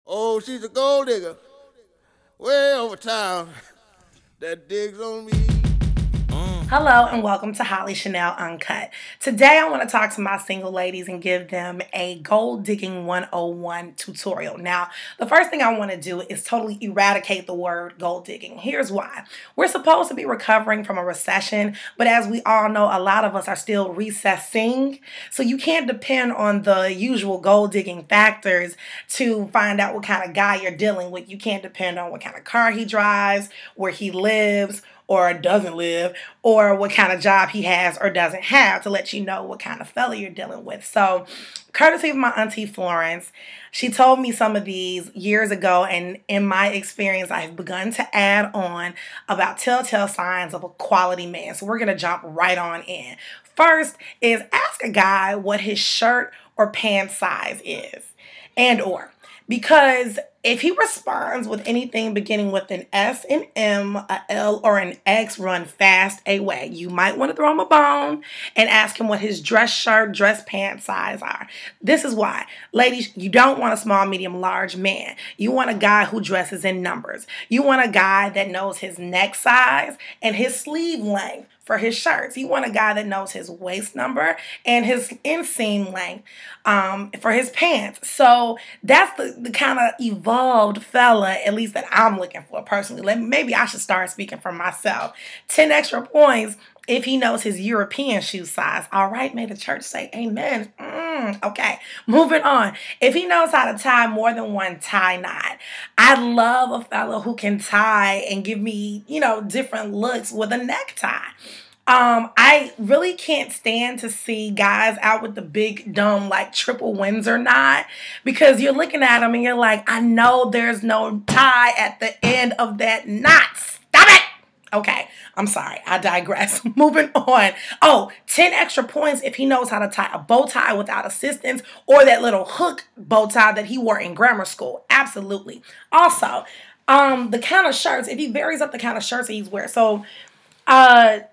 Oh, she's a gold digger. Way over town. That digs on me. Hello and welcome to Hollee Chanel Uncut. Today I want to talk to my single ladies and give them a gold digging 101 tutorial. Now, the first thing I want to do is totally eradicate the word gold digging. Here's why. We're supposed to be recovering from a recession, but as we all know, a lot of us are still recessing. So you can't depend on the usual gold digging factors to find out what kind of guy you're dealing with. You can't depend on what kind of car he drives, where he lives, or doesn't live, or what kind of job he has or doesn't have to let you know what kind of fella you're dealing with. So, courtesy of my auntie Florence, she told me some of these years ago, and in my experience, I've begun to add on about telltale signs of a quality man. So we're going to jump right on in. First is ask a guy what his shirt or pants size is, because if he responds with anything beginning with an S, an M, a L, or an X, run fast away. You might want to throw him a bone and ask him what his dress shirt, dress pant size are. This is why. Ladies, you don't want a small, medium, large man. You want a guy who dresses in numbers. You want a guy that knows his neck size and his sleeve length for his shirts. You want a guy that knows his waist number and his inseam length for his pants. So that's the kind of evolved fella, at least that I'm looking for personally. Maybe I should start speaking for myself. 10 extra points if he knows his European shoe size. All right, may the church say amen. Okay, moving on. If he knows how to tie more than one tie knot. I love a fellow who can tie and give me, different looks with a necktie. I really can't stand to see guys out with the big, dumb, triple Windsor knot, because you're looking at them and you're like, I know there's no tie at the end of that knot. Stop it! Okay, I'm sorry. I digress. Moving on. 10 extra points if he knows how to tie a bow tie without assistance, or that little hook bow tie that he wore in grammar school. Absolutely. Also, the kind of shirts, if he varies up the kind of shirts that he's wearing. So,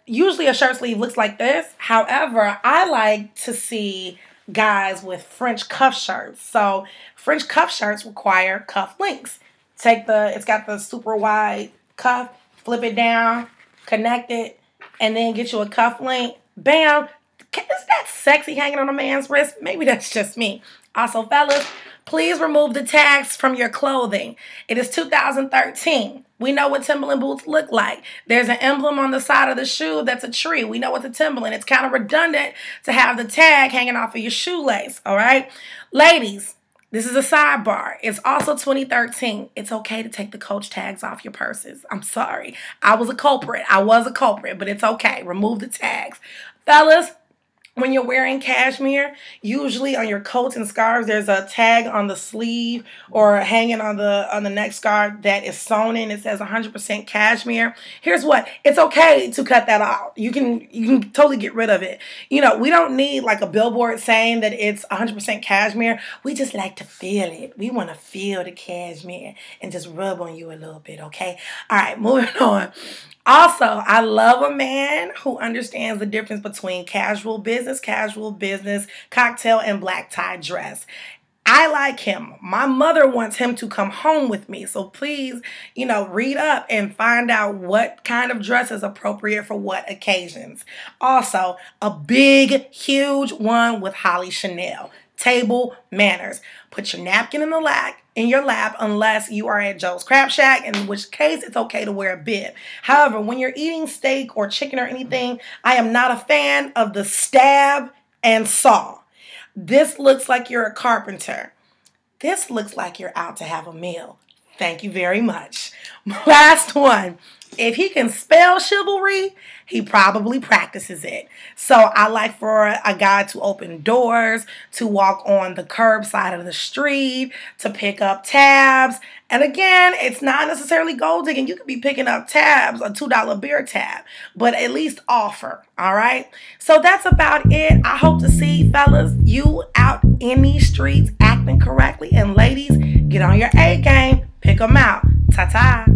usually a shirt sleeve looks like this. However, I like to see guys with French cuff shirts. So, French cuff shirts require cuff links. It's got the super wide cuff, flip it down, connect it, and then get you a cuff link. Bam! Is that sexy hanging on a man's wrist? Maybe that's just me. Also, fellas, please remove the tags from your clothing. It is 2013. We know what Timberland boots look like. There's an emblem on the side of the shoe that's a tree. We know it's a Timberland. It's kind of redundant to have the tag hanging off of your shoelace, all right? Ladies, this is a sidebar. It's also 2013. It's okay to take the Coach tags off your purses. I'm sorry. I was a culprit, but it's okay. Remove the tags. Fellas, when you're wearing cashmere, usually on your coats and scarves, there's a tag on the sleeve or hanging on the neck scarf that is sewn in. It says 100% cashmere. Here's what. It's okay to cut that out. You can totally get rid of it. We don't need a billboard saying that it's 100% cashmere. We just like to feel it. We want to feel the cashmere and just rub on you a little bit, okay? All right, moving on. Also, I love a man who understands the difference between casual business, cocktail, and black tie dress. I like him. My mother wants him to come home with me. So please, read up and find out what kind of dress is appropriate for what occasions. Also, a big, huge one with Hollee Chanel. Table manners. Put your napkin in your lap unless you are at Joe's Crab Shack, in which case it's okay to wear a bib. However, when you're eating steak or chicken or anything, I am not a fan of the stab and saw. This looks like you're a carpenter. This looks like you're out to have a meal. Thank you very much. Last one. If he can spell chivalry, he probably practices it. So I like for a guy to open doors, to walk on the curb side of the street, to pick up tabs. And again, it's not necessarily gold digging. You could be picking up tabs, a $2 beer tab, but at least offer, all right? So that's about it. I hope to see, fellas, you out in these streets acting correctly. And ladies, get on your A game. Pick them out. Ta-ta.